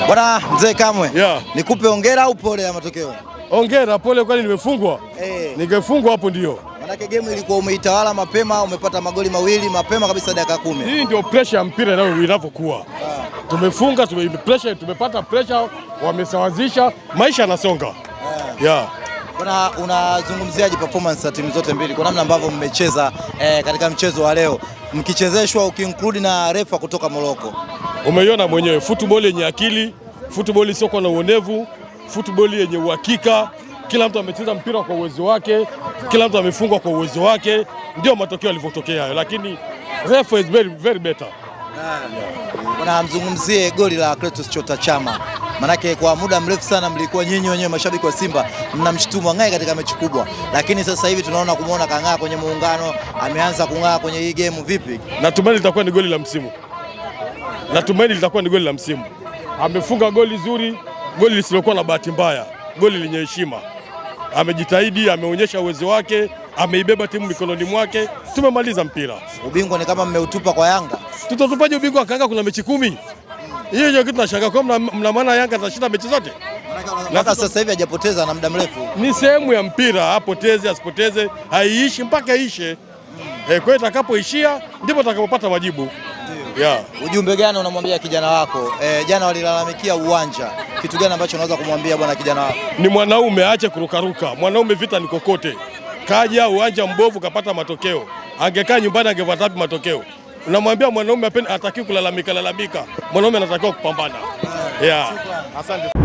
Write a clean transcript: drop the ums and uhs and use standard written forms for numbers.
Bwana Mzee Kamwe, yeah. Nikupe hongera au pole ya matokeo? Hongera, pole kwani nimefungwa. Ningefungwa hapo ndio. Manake game ilikuwa umeitawala mapema, umepata magoli mawili mapema kabisa dakika 10. Hii ndio pressure ya mpira nao inapokuwa. Tumefunga, tumepata pressure, wamesawazisha, maisha yanasonga. Yeah. Bwana, unazungumziaje performance ya timu zote mbili kwa namna ambavyo mmecheza katika mchezo wa leo, mkichezeshwa ukiinclude na refa kutoka Morocco? Umeiona mwenyewe, football yenye akili, football isiyokuwa na uonevu, football yenye uhakika. Kila mtu amecheza mpira kwa uwezo wake, kila mtu amefungwa kwa uwezo wake, ndio matokeo yalivyotokea hayo, lakini refa is very better. Bwana, mzungumzie goli la Clatous Chota Chama. Manake kwa muda mrefu sana mlikuwa nyinyi wenyewe mashabiki wa Simba mnamshtumu Ng'ae katika mechi kubwa, lakini sasa hivi tunaona kumuona kang'aa kwenye muungano, ameanza kung'aa kwenye hii game. Vipi? Natumaini litakuwa ni goli la msimu. Amefunga goli zuri, goli lisilokuwa na bahati mbaya, goli lenye heshima. Amejitahidi, ameonyesha uwezo wake, ameibeba timu mikononi mwake. Tumemaliza mpira. Ubingwa ni kama mmeutupa kwa Yanga. Tutatupaje ubingwa kanga? Kuna mechi 10. Hiyo ndio kitu tunashangaa, kwa mna maana Yanga atashinda mechi zote? Mpaka sasa hivi hajapoteza na muda mrefu. Ni sehemu ya mpira, apoteze asipoteze, haiishi mpaka ishe. Kwa hiyo itakapoishia ndipo tutakapopata majibu. Yeah. Ujumbe gani unamwambia kijana wako? Jana walilalamikia uwanja. Kitu gani ambacho unaweza kumwambia bwana kijana wako? Ni mwanaume, aache kurukaruka. Mwanaume vita ni kokote. Kaja uwanja mbovu kapata matokeo. Angekaa nyumbani angepata wapi matokeo? Unamwambia mwanaume hatakiwi kulalamika. Mwanaume anatakiwa kupambana. Yeah. Asante.